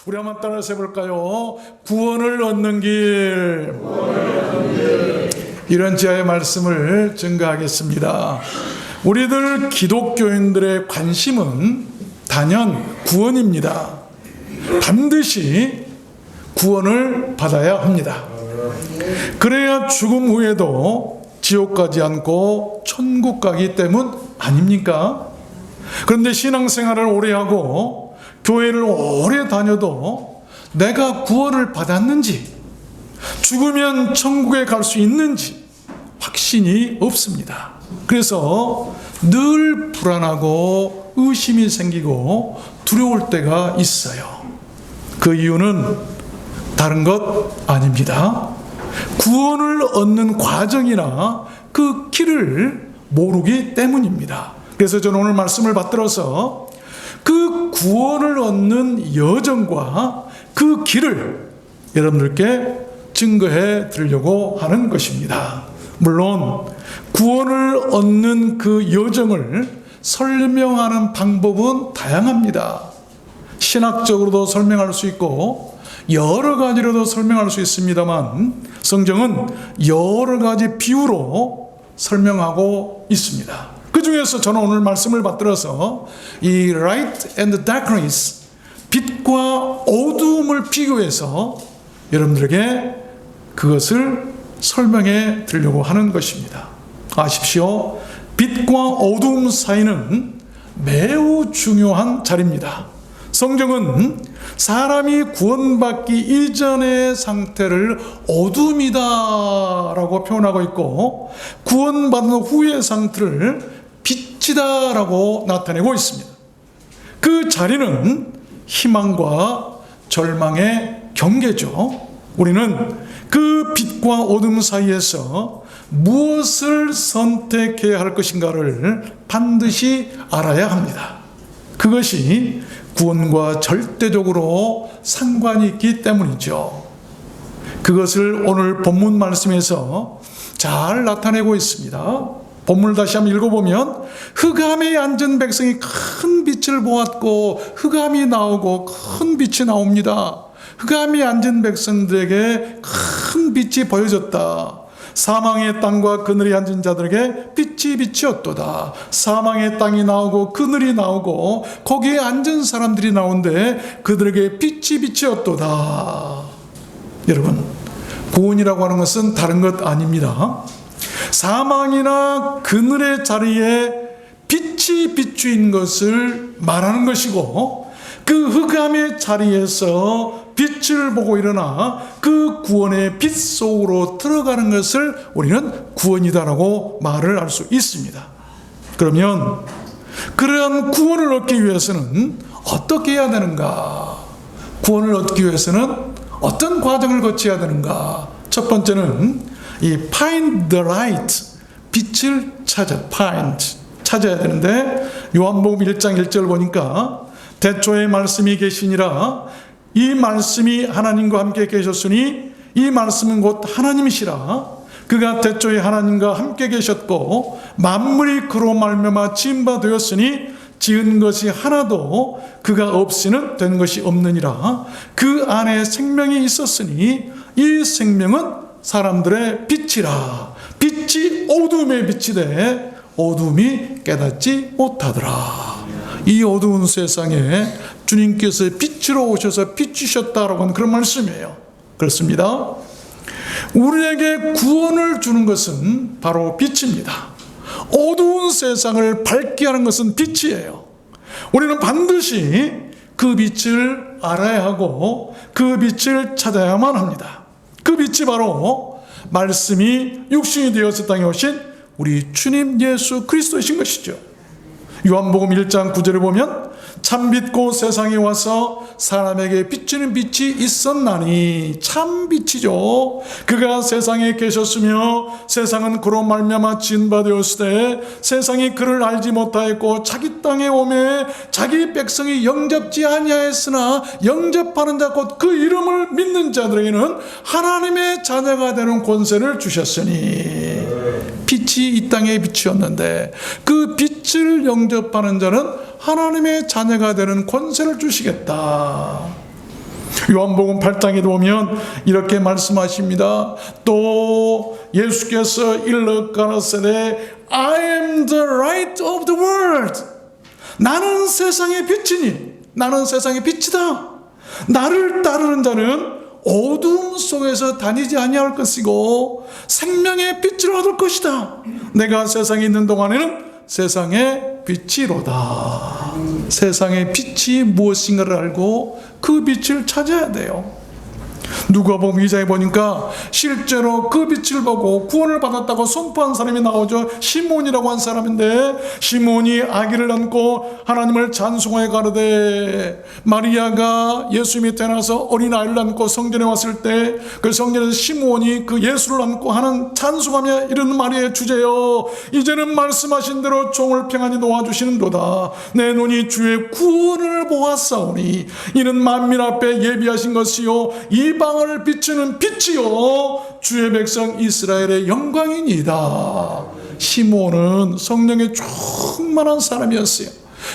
우리 한번 따라서 해볼까요? 구원을 얻는 길. 이런 지하의 말씀을 증거하겠습니다. 우리들 기독교인들의 관심은 단연 구원입니다. 반드시 구원을 받아야 합니다. 그래야 죽음 후에도 지옥 가지 않고 천국 가기 때문 아닙니까? 그런데 신앙생활을 오래 하고 교회를 오래 다녀도 내가 구원을 받았는지, 죽으면 천국에 갈 수 있는지 확신이 없습니다. 그래서 늘 불안하고 의심이 생기고 두려울 때가 있어요. 그 이유는 다른 것 아닙니다. 구원을 얻는 과정이나 그 길을 모르기 때문입니다. 그래서 저는 오늘 말씀을 받들어서 그 구원을 얻는 여정과 그 길을 여러분들께 증거해 드리려고 하는 것입니다. 물론 구원을 얻는 그 여정을 설명하는 방법은 다양합니다. 신학적으로도 설명할 수 있고 여러 가지로도 설명할 수 있습니다만 성경은 여러 가지 비유로 설명하고 있습니다. 그 중에서 저는 오늘 말씀을 받들어서 이 light and darkness, 빛과 어두움을 비교해서 여러분들에게 그것을 설명해 드리려고 하는 것입니다. 아십시오. 빛과 어두움 사이는 매우 중요한 자리입니다. 성경은 사람이 구원받기 이전의 상태를 어둠이다 라고 표현하고 있고, 구원받은 후의 상태를 빛이다 라고 나타내고 있습니다. 그 자리는 희망과 절망의 경계죠. 우리는 그 빛과 어둠 사이에서 무엇을 선택해야 할 것인가를 반드시 알아야 합니다. 그것이 구원과 절대적으로 상관이 있기 때문이죠. 그것을 오늘 본문 말씀에서 잘 나타내고 있습니다. 본문을 다시 한번 읽어보면, 흑암에 앉은 백성이 큰 빛을 보았고 흑암이 나오고 큰 빛이 나옵니다. 흑암에 앉은 백성들에게 큰 빛이 보여졌다. 사망의 땅과 그늘에 앉은 자들에게 빛이 비치었도다. 사망의 땅이 나오고 그늘이 나오고 거기에 앉은 사람들이 나오는데 그들에게 빛이 비치었도다. 여러분, 구원이라고 하는 것은 다른 것 아닙니다. 사망이나 그늘의 자리에 빛이 비추인 것을 말하는 것이고, 그 흑암의 자리에서 빛을 보고 일어나 그 구원의 빛 속으로 들어가는 것을 우리는 구원이다라고 말을 할 수 있습니다. 그러면 그러한 구원을 얻기 위해서는 어떻게 해야 되는가? 구원을 얻기 위해서는 어떤 과정을 거쳐야 되는가? 첫 번째는 이 find the light, 빛을 찾아야 되는데, 요한복음 1장 1절 보니까 태초에 말씀이 계시니라, 이 말씀이 하나님과 함께 계셨으니 이 말씀은 곧 하나님이시라. 그가 태초에 하나님과 함께 계셨고 만물이 그로 말미암아 지은 바 되었으니 지은 것이 하나도 그가 없이는 된 것이 없느니라. 그 안에 생명이 있었으니 이 생명은 사람들의 빛이라. 빛이 어둠에 비치되 어둠이 깨닫지 못하더라. 이 어두운 세상에 주님께서 빛으로 오셔서 비추셨다라고 하는 그런 말씀이에요. 그렇습니다. 우리에게 구원을 주는 것은 바로 빛입니다. 어두운 세상을 밝게 하는 것은 빛이에요. 우리는 반드시 그 빛을 알아야 하고 그 빛을 찾아야만 합니다. 그 빛이 바로 말씀이 육신이 되어서 땅에 오신 우리 주님 예수 그리스도이신 것이죠. 요한복음 1장 9절에 보면 참빛고 세상에 와서 사람에게 비추는 빛이 있었나니, 참빛이죠. 그가 세상에 계셨으며 세상은 그로 말미암아 지은 바 되었을 때 세상이 그를 알지 못하였고 자기 땅에 오매 자기 백성이 영접지 아니하였으나 영접하는 자 곧 그 이름을 믿는 자들에게는 하나님의 자녀가 되는 권세를 주셨으니, 빛이 이 땅에 비추었는데 그 빛을 영접하는 자는 하나님의 자녀가 되는 권세를 주시겠다. 요한복음 8장에 보면 이렇게 말씀하십니다. 또 예수께서 일러 가라사대 I am the light of the world. 나는 세상의 빛이니, 나는 세상의 빛이다. 나를 따르는 자는 어두움 속에서 다니지 아니할 것이고 생명의 빛을 얻을 것이다. 내가 세상에 있는 동안에는 세상의 빛이로다. 세상의 빛이 무엇인가를 알고 그 빛을 찾아야 돼요. 누가복음 2장에 보니까 실제로 그 빛을 보고 구원을 받았다고 선포한 사람이 나오죠. 시몬이라고 한 사람인데, 시몬이 아기를 안고 하나님을 찬송하여 가로되, 마리아가 예수님이 태어나서 어린아이를 안고 성전에 왔을 때 그 성전에서 시몬이 그 예수를 안고 하는 찬송하며 이런 말이에요. 주제여, 이제는 말씀하신 대로 종을 평안히 놓아주시는도다. 내 눈이 주의 구원을 보았사오니 이는 만민 앞에 예비하신 것이요 이방을 비추는 빛이요 주의 백성 이스라엘의 영광이니이다. 시몬은 성령에 충만한 사람이었어요.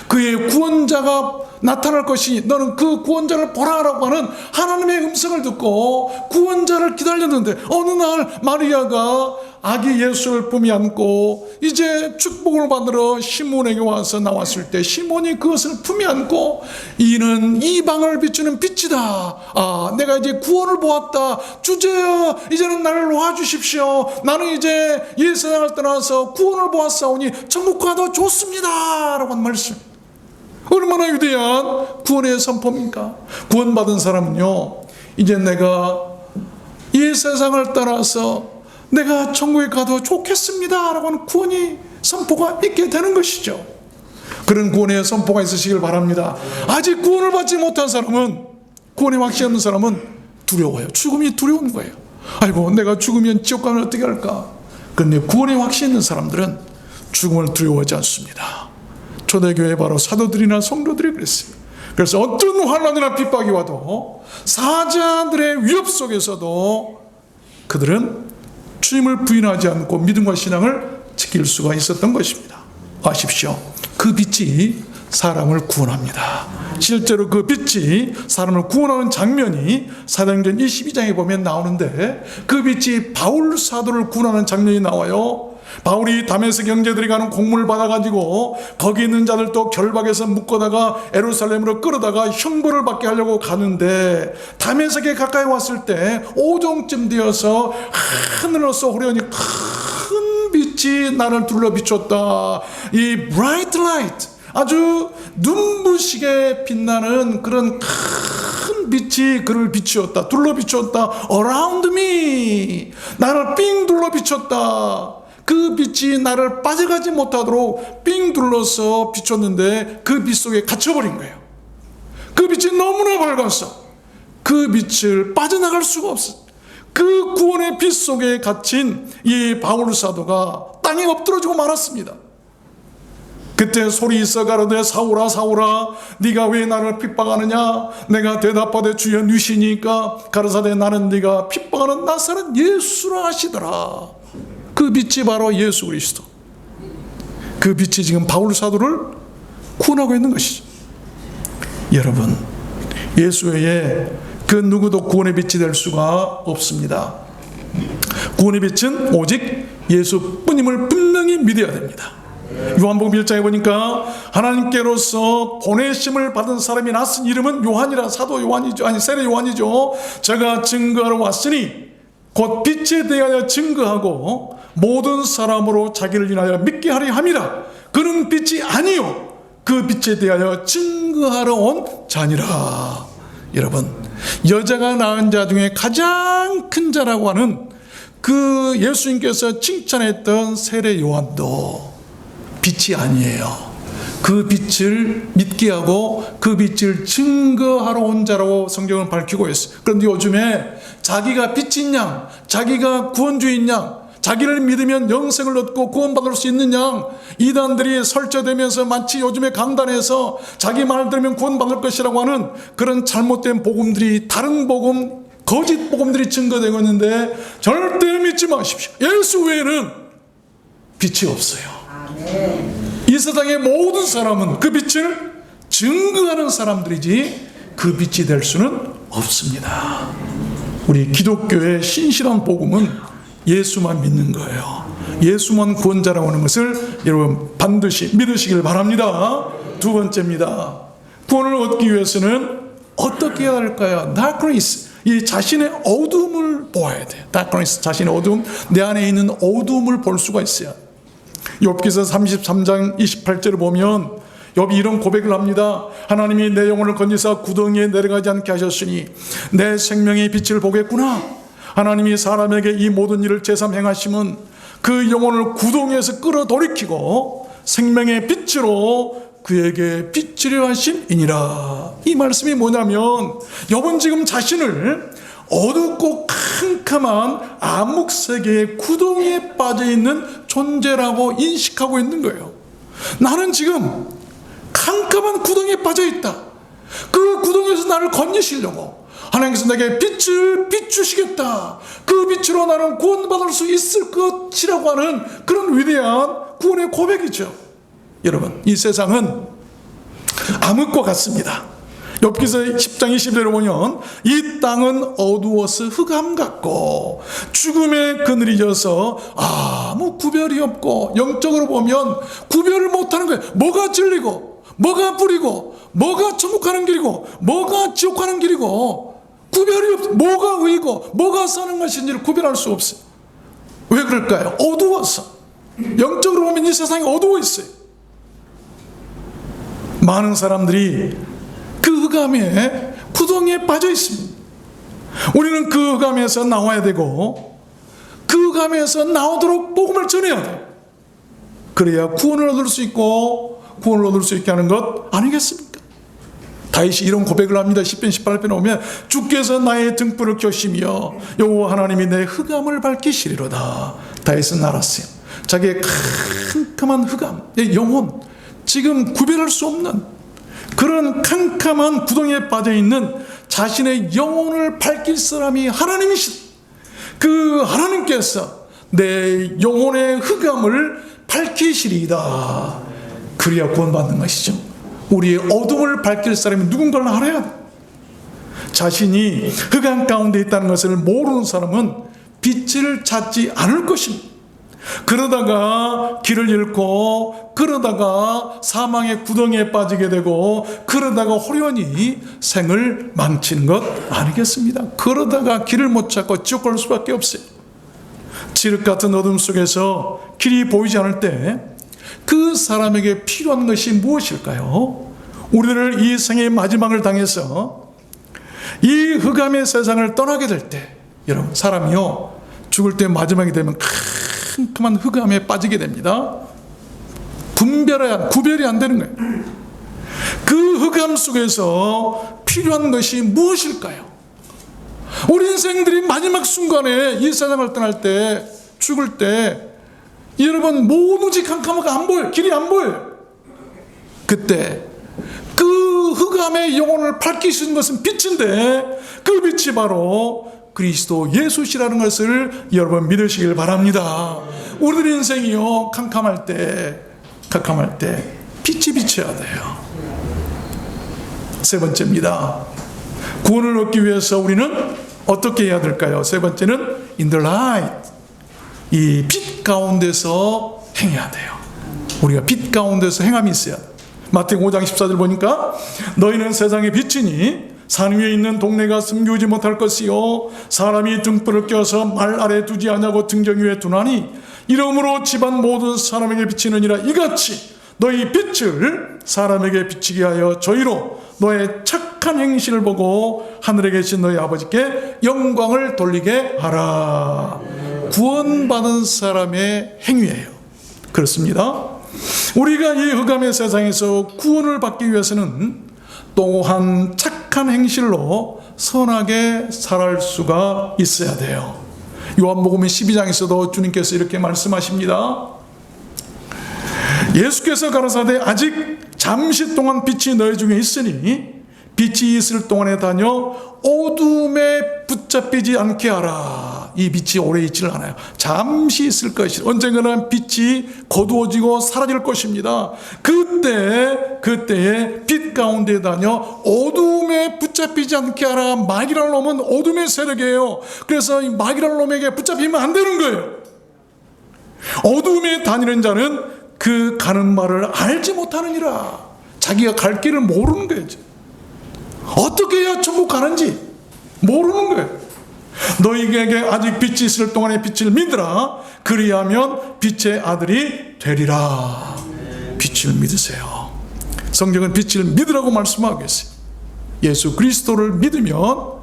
그의 구원자가 나타날 것이, 너는 그 구원자를 보라라고 하는 하나님의 음성을 듣고 구원자를 기다렸는데, 어느 날 마리아가 아기 예수를 품에 안고 이제 축복을 받으러 시몬에게 와서 나왔을 때, 시몬이 그것을 품에 안고 이는 이방을 비추는 빛이다. 아, 내가 이제 구원을 보았다. 주제여, 이제는 나를 놓아주십시오. 나는 이제 이 세상을 떠나서 구원을 보았사오니 천국과 더 좋습니다 라고 한 말씀. 얼마나 위대한 구원의 선포입니까? 구원받은 사람은요, 이제 내가 이 세상을 떠나서 내가 천국에 가도 좋겠습니다 라고 하는 구원이 선포가 있게 되는 것이죠. 그런 구원의 선포가 있으시길 바랍니다. 아직 구원을 받지 못한 사람은, 구원의 확신이 없는 사람은 두려워요. 죽음이 두려운 거예요. 아이고, 내가 죽으면 지옥 가면 어떻게 할까? 그런데 구원의 확신이 있는 사람들은 죽음을 두려워하지 않습니다. 초대교회 바로 사도들이나 성도들이 그랬습니다. 그래서 어떤 환난이나 핍박이 와도 사자들의 위협 속에서도 그들은 주님을 부인하지 않고 믿음과 신앙을 지킬 수가 있었던 것입니다. 아십시오, 그 빛이 사람을 구원합니다. 실제로 그 빛이 사람을 구원하는 장면이 사도행전 22장에 보면 나오는데, 그 빛이 바울 사도를 구원하는 장면이 나와요. 바울이 다메섹 형제들이 가는 공문을 받아가지고 거기 있는 자들도 결박해서 묶어다가 예루살렘으로 끌어다가 형벌을 받게 하려고 가는데, 다메섹에 가까이 왔을 때 오종쯤 되어서 하늘로서 호련히 큰 빛이 나를 둘러 비췄다. 이 bright light, 아주 눈부시게 빛나는 그런 큰 빛이 그를 비추었다. 둘러 비추었다. Around me, 나를 삥 둘러 비췄다. 그 빛이 나를 빠져가지 못하도록 삥 둘러서 비췄는데 그 빛 속에 갇혀버린 거예요. 그 빛이 너무나 밝아서 그 빛을 빠져나갈 수가 없어. 그 구원의 빛 속에 갇힌 이 바울 사도가 땅에 엎드러지고 말았습니다. 그때 소리 있어 가로되 사울아 사울아 네가 왜 나를 핍박하느냐? 내가 대답하되 주여 누시니까 가로사대 나는 네가 핍박하는 나사렛 예수라 하시더라. 그 빛이 바로 예수 그리스도. 그 빛이 지금 바울 사도를 구원하고 있는 것이죠. 여러분, 예수 외에 그 누구도 구원의 빛이 될 수가 없습니다. 구원의 빛은 오직 예수뿐임을 분명히 믿어야 됩니다. 요한복음 1장에 보니까 하나님께로서 보내심을 받은 사람이 낳은 이름은 요한이라, 사도 요한이죠. 아니, 세례 요한이죠. 제가 증거하러 왔으니 곧 빛에 대하여 증거하고 모든 사람으로 자기를 인하여 믿게 하려 함이라. 그는 빛이 아니요 그 빛에 대하여 증거하러 온 자니라. 여러분, 여자가 낳은 자 중에 가장 큰 자라고 하는 그 예수님께서 칭찬했던 세례 요한도 빛이 아니에요. 그 빛을 믿게 하고 그 빛을 증거하러 온 자라고 성경은 밝히고 있어요. 그런데 요즘에 자기가 빛인 양, 자기가 구원주인 양, 자기를 믿으면 영생을 얻고 구원받을 수 있는 양, 이단들이 설치되면서 마치 요즘에 강단에서 자기 말 들으면 구원받을 것이라고 하는 그런 잘못된 복음들이, 다른 복음, 거짓 복음들이 증거되고 있는데 절대 믿지 마십시오. 예수 외에는 빛이 없어요. 이 세상의 모든 사람은 그 빛을 증거하는 사람들이지 그 빛이 될 수는 없습니다. 우리 기독교의 신실한 복음은 예수만 믿는 거예요. 예수만 구원자라고 하는 것을 여러분 반드시 믿으시길 바랍니다. 두 번째입니다. 구원을 얻기 위해서는 어떻게 해야 할까요? darkness, 이 자신의 어두움을 보아야 돼요. darkness, 자신의 어두움, 내 안에 있는 어두움을 볼 수가 있어요. 욥기서 33장 28절을 보면 욥이 이런 고백을 합니다. 하나님이 내 영혼을 건지사 구덩이에 내려가지 않게 하셨으니 내 생명의 빛을 보겠구나. 하나님이 사람에게 이 모든 일을 제삼 행하심은 그 영혼을 구덩이에서 끌어돌이키고 생명의 빛으로 그에게 비추려 하심이니라. 이 말씀이 뭐냐면 욥은 지금 자신을 어둡고 캄캄한 암흑세계의 구덩이에 빠져있는 존재라고 인식하고 있는 거예요. 나는 지금 캄캄한 구덩이에 빠져있다. 그 구덩이에서 나를 건지시려고 하나님께서 내게 빛을 비추시겠다. 그 빛으로 나는 구원받을 수 있을 것이라고 하는 그런 위대한 구원의 고백이죠. 여러분, 이 세상은 암흑과 같습니다. 욥기서 10장 20절에 보면 이 땅은 어두워서 흑암 같고 죽음의 그늘이 져서 아무 구별이 없고, 영적으로 보면 구별을 못하는 거예요. 뭐가 진리고 뭐가 불이고 뭐가 천국 가는 길이고 뭐가 지옥 가는 길이고 구별이 없어요. 뭐가 의이고 뭐가 사는 것인지를 구별할 수 없어요. 왜 그럴까요? 어두워서. 영적으로 보면 이 세상이 어두워 있어요. 많은 사람들이 그 흑암에 구덩이에 빠져 있습니다. 우리는 그 흑암에서 나와야 되고 그 흑암에서 나오도록 복음을 전해야 돼요. 그래야 구원을 얻을 수 있고 구원을 얻을 수 있게 하는 것 아니겠습니까? 다윗이 이런 고백을 합니다. 10편 18편에 오면 주께서 나의 등불을 켜시며 여호와 하나님이 내 흑암을 밝히시리로다. 다윗은 알았어요. 자기의 캄캄한 흑암, 영혼, 지금 구별할 수 없는 그런 캄캄한 구덩이에 빠져있는 자신의 영혼을 밝힐 사람이 하나님이시다. 그 하나님께서 내 영혼의 흑암을 밝히시리이다. 그래야 구원받는 것이죠. 우리의 어둠을 밝힐 사람이 누군가를 알아야 돼. 자신이 흑암 가운데 있다는 것을 모르는 사람은 빛을 찾지 않을 것입니다. 그러다가 길을 잃고 그러다가 사망의 구덩이에 빠지게 되고 그러다가 호련히 생을 망치는 것 아니겠습니다. 그러다가 길을 못 찾고 지옥 갈 수밖에 없어요. 칠흑 같은 어둠 속에서 길이 보이지 않을 때 그 사람에게 필요한 것이 무엇일까요? 우리를 이 생의 마지막을 당해서 이 흑암의 세상을 떠나게 될 때, 여러분, 사람이요 죽을 때 마지막이 되면 캄캄한 흑암에 빠지게 됩니다. 구별이 안 되는 거예요. 그 흑암 속에서 필요한 것이 무엇일까요? 우리 인생들이 마지막 순간에 이 세상을 떠날 때, 죽을 때 여러분 모두지 캄캄하고 안 보여요. 길이 안 보여요. 그때 그 흑암의 영혼을 밝히시는 것은 빛인데 그 빛이 바로 그리스도 예수시라는 것을 여러분 믿으시길 바랍니다. 우리들 인생이요 캄캄할 때 빛이 비쳐야 돼요. 세 번째입니다. 구원을 얻기 위해서 우리는 어떻게 해야 될까요? 세 번째는 in the light, 이 빛 가운데서 행해야 돼요. 우리가 빛 가운데서 행함이 있어야 돼요. 마태복음 5장 14절 보니까 너희는 세상의 빛이니 산 위에 있는 동네가 숨기지 못할 것이요 사람이 등불을 껴서 말 아래 두지 아니하고 등정 위에 두나니 이러므로 집안 모든 사람에게 비치느니라. 이같이 너희 빛을 사람에게 비치게 하여 저희로 너의 착한 행실을 보고 하늘에 계신 너희 아버지께 영광을 돌리게 하라. 구원받은 사람의 행위예요. 그렇습니다. 우리가 이 흑암의 세상에서 구원을 받기 위해서는 또한 착한 행실로 선하게 살아갈 수가 있어야 돼요. 요한복음 12장에서도 주님께서 이렇게 말씀하십니다. 예수께서 가라사대 아직 잠시 동안 빛이 너희 중에 있으니 빛이 있을 동안에 다녀 어둠에 붙잡히지 않게 하라. 이 빛이 오래 있지를 않아요. 잠시 있을 것이, 언젠가는 빛이 거두어지고 사라질 것입니다. 그때에 빛 가운데 다녀 어둠에 붙잡히지 않게 하라. 마귀라는 놈은 어둠의 세력이에요. 그래서 이 마귀라는 놈에게 붙잡히면 안 되는 거예요. 어둠에 다니는 자는 그 가는 말을 알지 못하느니라. 자기가 갈 길을 모르는 거예요. 어떻게 해야 천국 가는지 모르는 거예요. 너희에게 아직 빛이 있을 동안에 빛을 믿으라. 그리하면 빛의 아들이 되리라. 빛을 믿으세요. 성경은 빛을 믿으라고 말씀하고 있어요. 예수 그리스도를 믿으면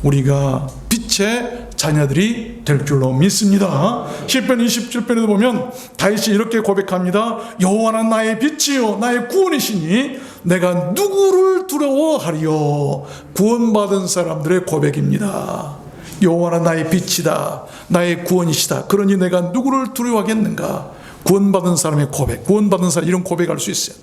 우리가 빛의 자녀들이 될 줄로 믿습니다. 시편 27편에도 보면 다윗이 이렇게 고백합니다. 여호와는 나의 빛이요 나의 구원이시니 내가 누구를 두려워하리요. 구원받은 사람들의 고백입니다. 여호와는 나의 빛이다, 나의 구원이시다. 그러니 내가 누구를 두려워하겠는가. 구원받은 사람의 고백, 구원받은 사람 이런 고백할 수 있어요.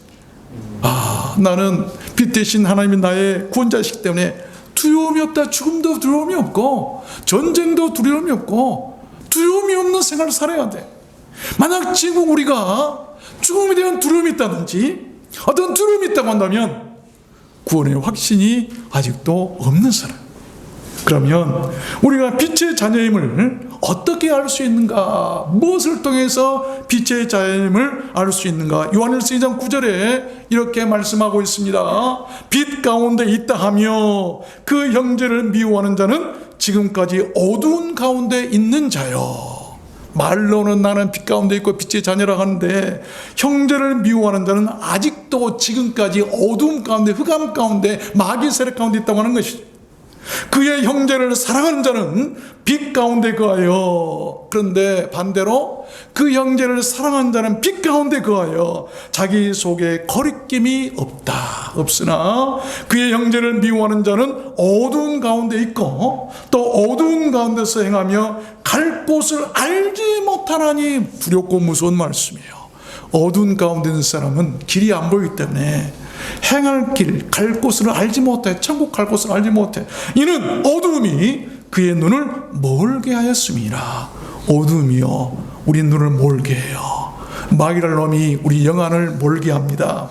나는 빛 대신 하나님이 나의 구원자이시기 때문에 두려움이 없다. 죽음도 두려움이 없고 전쟁도 두려움이 없고 두려움이 없는 생활을 살아야 돼. 만약 지금 우리가 죽음에 대한 두려움이 있다든지 어떤 두려움이 있다고 한다면 구원의 확신이 아직도 없는 사람, 그러면 우리가 빛의 자녀임을 어떻게 알 수 있는가? 무엇을 통해서 빛의 자녀임을 알 수 있는가? 요한일서 2장 9절에 이렇게 말씀하고 있습니다. 빛 가운데 있다 하며 그 형제를 미워하는 자는 지금까지 어두운 가운데 있는 자요. 말로는 나는 빛 가운데 있고 빛의 자녀라 하는데 형제를 미워하는 자는 아직도 지금까지 어두움 가운데, 흑암 가운데, 마귀 세력 가운데 있다고 하는 것이죠. 그의 형제를 사랑하는 자는 빛 가운데 거하여, 그런데 반대로 그 형제를 사랑하는 자는 빛 가운데 거하여 자기 속에 거리낌이 없으나 그의 형제를 미워하는 자는 어두운 가운데 있고 또 어두운 가운데서 행하며 갈 곳을 알지 못하나니. 두렵고 무서운 말씀이에요. 어두운 가운데 있는 사람은 길이 안 보이기 때문에 행할 길, 갈 곳을 알지 못해. 천국 갈 곳을 알지 못해. 이는 어두움이 그의 눈을 멀게 하였음이라. 어두움이요 우리 눈을 멀게 해요. 마귀라는 놈이 우리 영안을 멀게 합니다.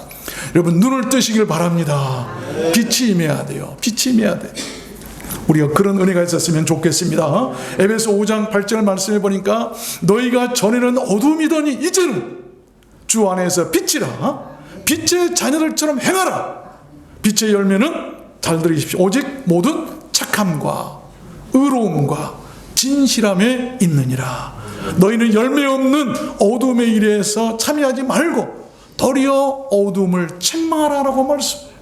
여러분 눈을 뜨시길 바랍니다. 빛이 임해야 돼요. 빛이 임해야 돼. 우리가 그런 은혜가 있었으면 좋겠습니다. 에베소 5장 8절 말씀해 보니까 너희가 전에는 어두움이더니 이제는 주 안에서 빛이라. 빛의 자녀들처럼 행하라. 빛의 열매는 잘 들으십시오. 오직 모든 착함과 의로움과 진실함에 있느니라. 너희는 열매 없는 어둠의 일에서 참여하지 말고 도리어 어둠을 책망하라라고 말씀해요.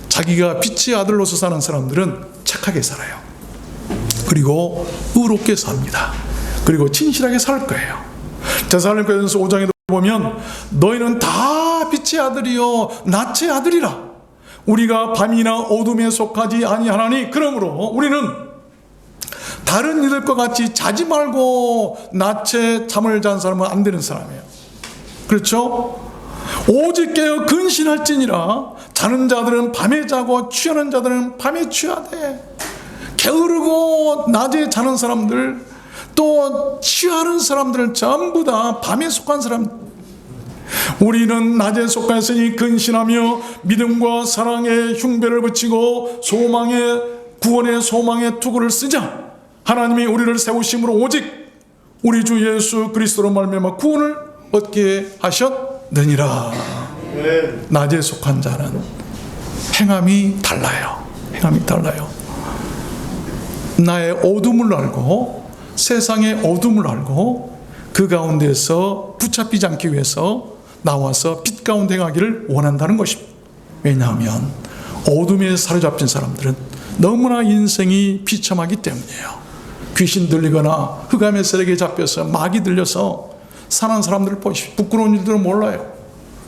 자기가 빛의 아들로서 사는 사람들은 착하게 살아요. 그리고 의롭게 삽니다. 그리고 진실하게 살 거예요. 데살로니가전서 5장에도 보면 너희는 다 빛의 아들이요 낫의 아들이라. 우리가 밤이나 어둠에 속하지 아니하나니 그러므로 우리는 다른 이들과 같이 자지 말고 낮에 잠을 잔 사람은 안 되는 사람이에요. 그렇죠? 오직 깨어 근신할지니라. 자는 자들은 밤에 자고 취하는 자들은 밤에 취하되. 게으르고 낮에 자는 사람들 또 취하는 사람들 전부 다 밤에 속한 사람. 우리는 낮에 속하였으니 근신하며 믿음과 사랑에 흉배를 붙이고 구원의 소망의 투구를 쓰자. 하나님이 우리를 세우심으로 오직 우리 주 예수 그리스도로 말미암아 구원을 얻게 하셨느니라. 낮에 속한 자는 행함이 달라요. 행함이 달라요. 나의 어둠을 알고 세상의 어둠을 알고 그 가운데서 붙잡히지 않기 위해서 나와서 빛 가운데 행하기를 원한다는 것입니다. 왜냐하면 어둠에 사로잡힌 사람들은 너무나 인생이 비참하기 때문이에요. 귀신 들리거나 흑암의 세력에 잡혀서 마귀 들려서 사는 사람들을 보십시오. 부끄러운 일들은 몰라요.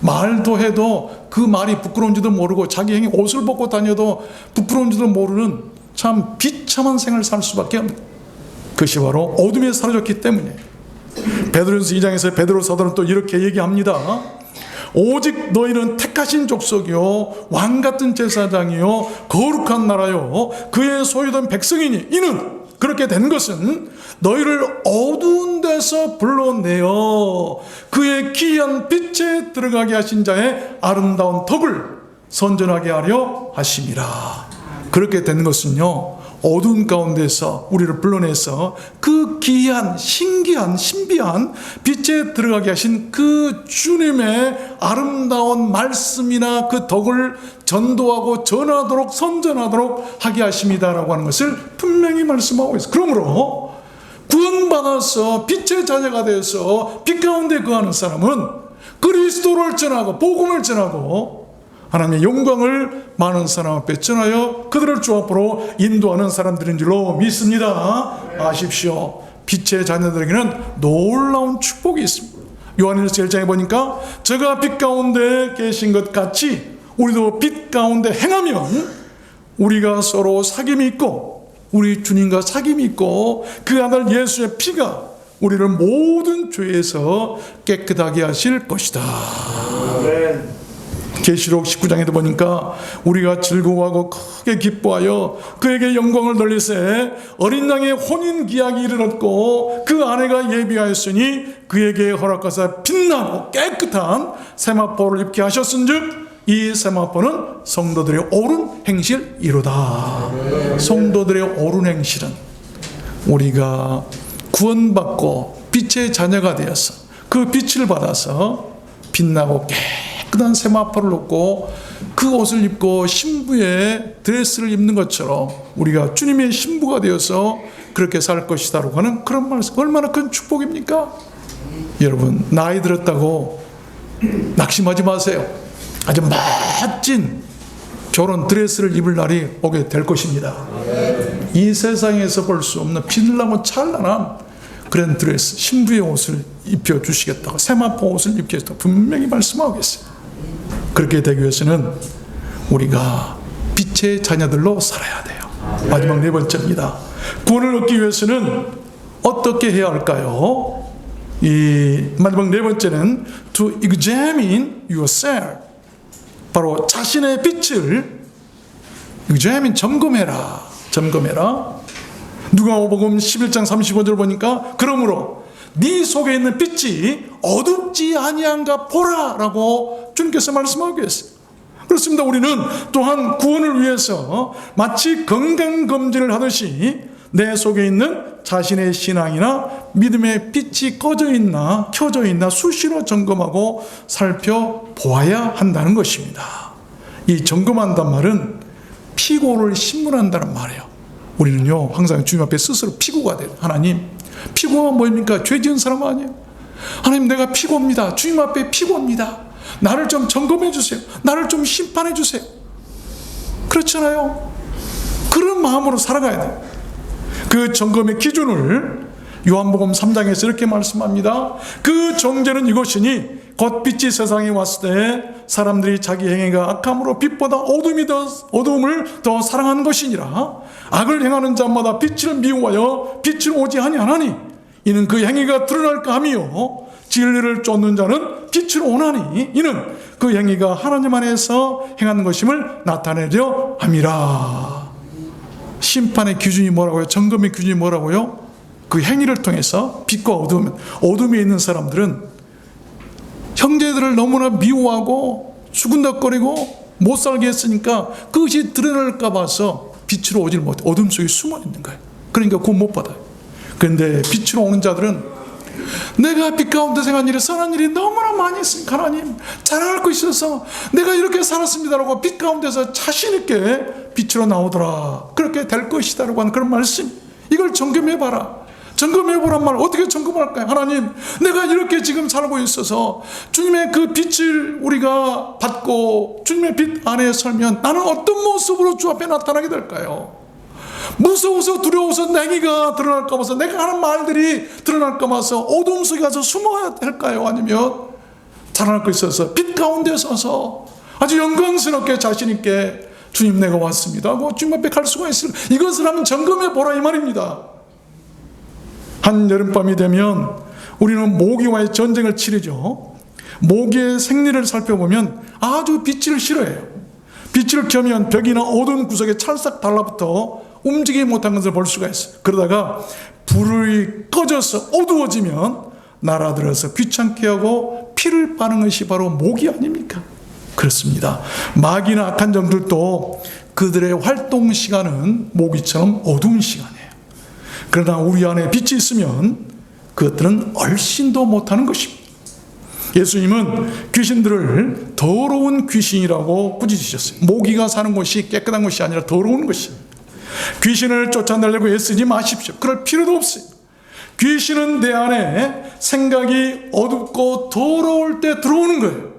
말도 해도 그 말이 부끄러운지도 모르고 자기 행위 옷을 벗고 다녀도 부끄러운지도 모르는 참 비참한 생활을 살 수밖에 없는, 그것이 바로 어둠에 사로잡기 때문에. 베드로전서 2장에서 베드로 사도는 또 이렇게 얘기합니다. 오직 너희는 택하신 족속이요 왕같은 제사장이요 거룩한 나라요 그의 소유된 백성이니 이는 그렇게 된 것은 너희를 어두운 데서 불러내어 그의 귀한 빛에 들어가게 하신 자의 아름다운 덕을 선전하게 하려 하심이라. 그렇게 된 것은요, 어두운 가운데서 우리를 불러내서 그 귀한 신기한 신비한 빛에 들어가게 하신 그 주님의 아름다운 말씀이나 그 덕을 전도하고 전하도록 선전하도록 하게 하십니다라고 하는 것을 분명히 말씀하고 있어요. 그러므로 구원받아서 빛의 자녀가 되어서 빛 가운데 거하는 사람은 그리스도를 전하고 복음을 전하고 하나님의 영광을 많은 사람 앞에 전하여 그들을 주 앞으로 인도하는 사람들인 줄로 믿습니다. 아십시오. 빛의 자녀들에게는 놀라운 축복이 있습니다. 요한일서 1장에 보니까 저가 빛 가운데 계신 것 같이 우리도 빛 가운데 행하면 우리가 서로 사귐이 있고 우리 주님과 사귐이 있고 그 아들 예수의 피가 우리를 모든 죄에서 깨끗하게 하실 것이다. 계시록 19장에도 보니까 우리가 즐거워하고 크게 기뻐하여 그에게 영광을 돌리세 어린 양의 혼인 기약이 이르렀고 그 아내가 예비하였으니 그에게 허락하사 빛나고 깨끗한 세마포를 입게 하셨은즉 이 세마포는 성도들의 옳은 행실이로다. 성도들의 옳은 행실은 우리가 구원받고 빛의 자녀가 되어서 그 빛을 받아서 빛나고 깨끗한 세마포를 얻고 그 옷을 입고 신부의 드레스를 입는 것처럼 우리가 주님의 신부가 되어서 그렇게 살 것이다라고 하는 그런 말씀, 얼마나 큰 축복입니까? 여러분, 나이 들었다고 낙심하지 마세요. 아주 멋진 결혼 드레스를 입을 날이 오게 될 것입니다. 이 세상에서 볼 수 없는 빛나고 찬란한 그런 드레스, 신부의 옷을 입혀주시겠다고, 세마포 옷을 입히겠다고 분명히 말씀하고 계세요. 그렇게 되기 위해서는 우리가 빛의 자녀들로 살아야 돼요. 마지막 네 번째입니다. 구원을 얻기 위해서는 어떻게 해야 할까요? 이 마지막 네 번째는 to examine yourself. 바로 자신의 빛을 examine, 점검해라. 점검해라. 누가복음 11장 35절 보니까 그러므로 네 속에 있는 빛이 어둡지 아니한가 보라라고 주님께서 말씀하고 계세요. 그렇습니다. 우리는 또한 구원을 위해서 마치 건강검진을 하듯이 내 속에 있는 자신의 신앙이나 믿음의 빛이 꺼져 있나 켜져 있나 수시로 점검하고 살펴보아야 한다는 것입니다. 이 점검한단 말은 피고를 신문한다는 말이에요. 우리는요 항상 주님 앞에 스스로 피고가 돼요. 하나님, 피고가 뭐입니까? 죄 지은 사람 아니에요. 하나님, 내가 피고입니다. 주님 앞에 피고입니다. 나를 좀 점검해 주세요. 나를 좀 심판해 주세요. 그렇잖아요. 그런 마음으로 살아가야 돼요. 그 점검의 기준을 요한복음 3장에서 이렇게 말씀합니다. 그 정죄는 이것이니 곧 빛이 세상에 왔을 때 사람들이 자기 행위가 악함으로 빛보다 어둠을 더 사랑하는 것이니라. 악을 행하는 자마다 빛을 미워하여 빛을 오지 아니하나니 이는 그 행위가 드러날까 하며 진리를 쫓는 자는 빛을 오나니 이는 그 행위가 하나님 안에서 행하는 것임을 나타내려 함이라. 심판의 기준이 뭐라고요? 점검의 기준이 뭐라고요? 그 행위를 통해서 빛과 어둠에 있는 사람들은 형제들을 너무나 미워하고 수군덕거리고 못 살게 했으니까 그것이 드러날까 봐서 빛으로 오질 못해 어둠 속에 숨어 있는 거예요. 그러니까 구원 못 받아요. 그런데 빛으로 오는 자들은 내가 빛 가운데 생한 일이 선한 일이 너무나 많이 있으니까 하나님 자랑할 거 있어서 내가 이렇게 살았습니다라고 빛 가운데서 자신 있게 빛으로 나오더라. 그렇게 될 것이다라고 하는 그런 말씀. 이걸 점검해봐라. 점검해보란 말 어떻게 점검할까요? 하나님, 내가 이렇게 지금 살고 있어서 주님의 그 빛을 우리가 받고 주님의 빛 안에 살면 나는 어떤 모습으로 주 앞에 나타나게 될까요? 무서워서 두려워서 내기가 드러날까 봐서 내가 하는 말들이 드러날까 봐서 어둠 속에 가서 숨어야 될까요? 아니면 자랑할 거 있어서 빛 가운데 서서 아주 영광스럽게 자신 있게 주님 내가 왔습니다 하고 주님 앞에 갈 수가 있을까? 이것을 한번 점검해 보라 이 말입니다. 한 여름밤이 되면 우리는 모기와의 전쟁을 치르죠. 모기의 생리를 살펴보면 아주 빛을 싫어해요. 빛을 켜면 벽이나 어두운 구석에 찰싹 달라붙어 움직이지 못한 것을 볼 수가 있어요. 그러다가 불이 꺼져서 어두워지면 날아들어서 귀찮게 하고 피를 빠는 것이 바로 모기 아닙니까? 그렇습니다. 마귀나 악한 종들도 그들의 활동 시간은 모기처럼 어두운 시간이에요. 그러나 우리 안에 빛이 있으면 그것들은 얼씬도 못하는 것입니다. 예수님은 귀신들을 더러운 귀신이라고 꾸짖으셨어요. 모기가 사는 곳이 깨끗한 곳이 아니라 더러운 것입니다. 귀신을 쫓아내려고 애쓰지 마십시오. 그럴 필요도 없어요. 귀신은 내 안에 생각이 어둡고 더러울 때 들어오는 거예요.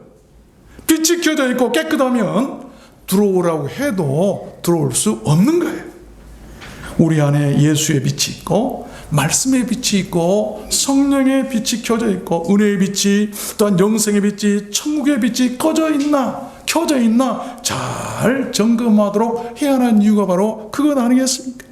빛이 켜져 있고 깨끗하면 들어오라고 해도 들어올 수 없는 거예요. 우리 안에 예수의 빛이 있고 말씀의 빛이 있고 성령의 빛이 켜져 있고 은혜의 빛이 또한 영생의 빛이 천국의 빛이 켜져 있나 잘 점검하도록 해야 하는 이유가 바로 그것 아니겠습니까?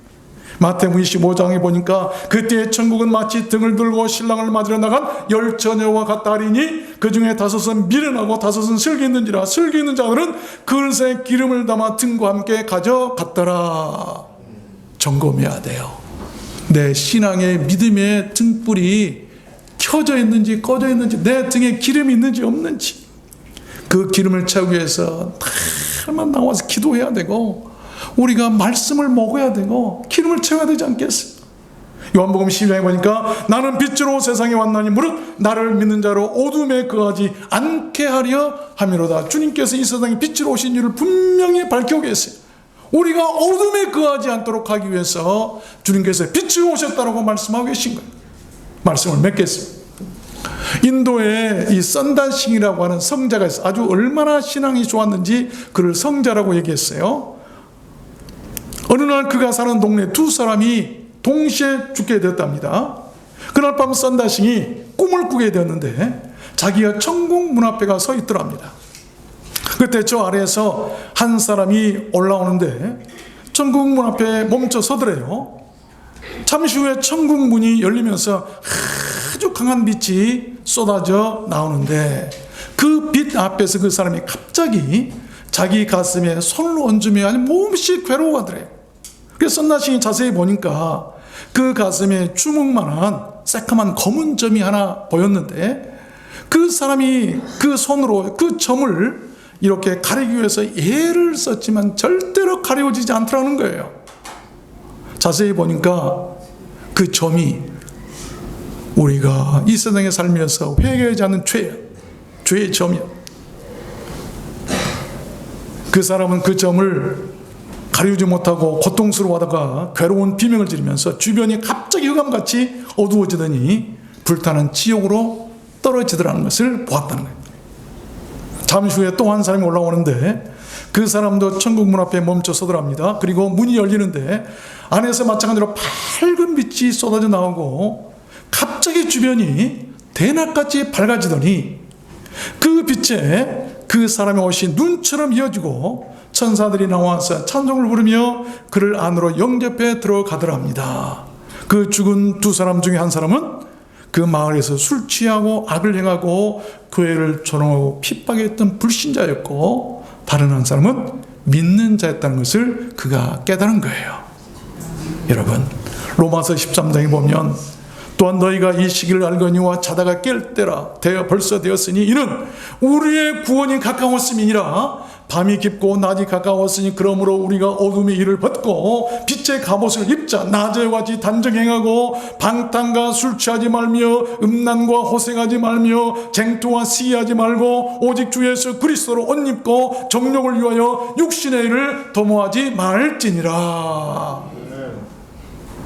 마태복음 25장에 보니까 그때 천국은 마치 등을 들고 신랑을 맞으러 나간 10처녀와 같다 하리니 그 중에 5은 미련하고 5은 슬기 있는지라 슬기 있는 자들은 그릇에 기름을 담아 등과 함께 가져갔더라. 점검해야 돼요. 내 신앙의 믿음의 등불이 켜져 있는지 꺼져 있는지 내 등에 기름이 있는지 없는지 그 기름을 채우기 위해서 날만 나와서 기도해야 되고 우리가 말씀을 먹어야 되고 기름을 채워야 되지 않겠어요? 요한복음 12장에 보니까 나는 빛으로 세상에 왔나니 무릇 나를 믿는 자로 어둠에 거하지 않게 하려 함이로다. 주님께서 이 세상에 빛으로 오신 이유를 분명히 밝히고 계세요. 우리가 어둠에 거하지 않도록 하기 위해서 주님께서 빛으로 오셨다고 말씀하고 계신 거예요. 말씀을 맺겠습니다. 인도에 이 선다싱이라고 하는 성자가 있어요. 아주 얼마나 신앙이 좋았는지 그를 성자라고 얘기했어요. 어느 날 그가 사는 동네 두 사람이 동시에 죽게 되었답니다. 그날 밤 선다싱이 꿈을 꾸게 되었는데 자기가 천국 문 앞에 서 있더랍니다. 그때 저 아래에서 한 사람이 올라오는데 천국 문 앞에 멈춰 서더래요. 잠시 후에 천국 문이 열리면서 아주 강한 빛이 쏟아져 나오는데 그 빛 앞에서 그 사람이 갑자기 자기 가슴에 손을 얹으며 아니 몹시 괴로워하더래요. 그래서 선다싱이 자세히 보니까 그 가슴에 주먹만한 새까만 검은 점이 하나 보였는데 그 사람이 그 손으로 그 점을 이렇게 가리기 위해서 애를 썼지만 절대로 가려지지 않더라는 거예요. 자세히 보니까 그 점이 우리가 이 세상에 살면서 회개하지 않는 죄의 점이야. 그 사람은 그 점을 가리우지 못하고 고통스러워하다가 괴로운 비명을 지르면서 주변이 갑자기 흑암같이 어두워지더니 불타는 지옥으로 떨어지더라는 것을 보았다는 거예요. 잠시 후에 또 한 사람이 올라오는데 그 사람도 천국 문 앞에 멈춰 서더랍니다. 그리고 문이 열리는데 안에서 마찬가지로 밝은 빛이 쏟아져 나오고 갑자기 주변이 대낮같이 밝아지더니 그 빛에 그 사람의 옷이 눈처럼 이어지고 천사들이 나와서 찬송을 부르며 그를 안으로 영접해 들어가더랍니다. 그 죽은 두 사람 중에 한 사람은 그 마을에서 술 취하고 악을 행하고 교회를 조롱하고 핍박했던 불신자였고 다른 한 사람은 믿는 자였다는 것을 그가 깨달은 거예요. 여러분 로마서 13장에 보면 또한 너희가 이 시기를 알거니와 자다가 깰 때라 벌써 되었으니 이는 우리의 구원이 가까웠음이니라. 밤이 깊고 낮이 가까웠으니 그러므로 우리가 어둠의 일을 벗고 빛의 갑옷을 입자. 낮에 같이 단정행하고 방탕과 술 취하지 말며 음란과 호생하지 말며 쟁투와 시기하지 말고 오직 주 예수 그리스도로 옷 입고 정욕을 위하여 육신의 일을 도모하지 말지니라.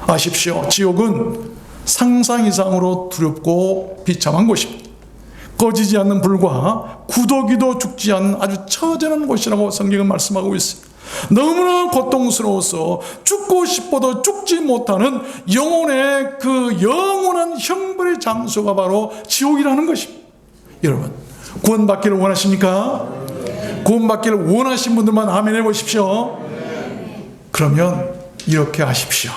아십시오. 지옥은 상상 이상으로 두렵고 비참한 곳입니다. 꺼지지 않는 불과 구더기도 죽지 않는 아주 처절한 곳이라고 성경은 말씀하고 있습니다. 너무나 고통스러워서 죽고 싶어도 죽지 못하는 영혼의 그 영원한 형벌의 장소가 바로 지옥이라는 것입니다. 여러분 구원받기를 원하십니까? 구원받기를 원하신 분들만 아멘 해보십시오. 그러면 이렇게 하십시오.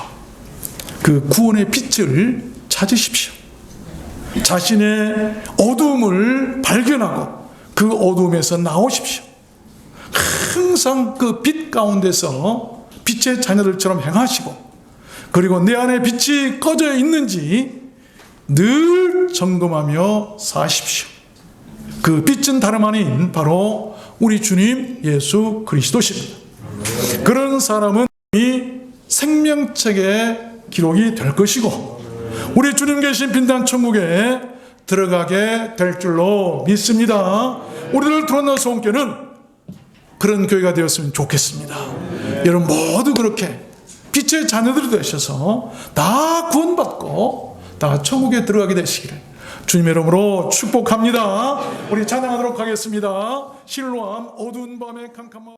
그 구원의 빛을 찾으십시오. 자신의 어두움을 발견하고 그 어두움에서 나오십시오. 항상 그 빛 가운데서 빛의 자녀들처럼 행하시고, 그리고 내 안에 빛이 꺼져 있는지 늘 점검하며 사십시오. 그 빛은 다름 아닌 바로 우리 주님 예수 그리스도십니다. 그런 사람은 이 생명책에 기록이 될 것이고, 우리 주님 계신 빛난 천국에 들어가게 될 줄로 믿습니다. 우리들 트롯노 소원교는 그런 교회가 되었으면 좋겠습니다. 여러분 모두 그렇게 빛의 자녀들이 되셔서 다 구원받고 다 천국에 들어가게 되시기를 주님의 이름으로 축복합니다. 우리 찬양하도록 하겠습니다. 실로암 어두운 밤의 캄캄한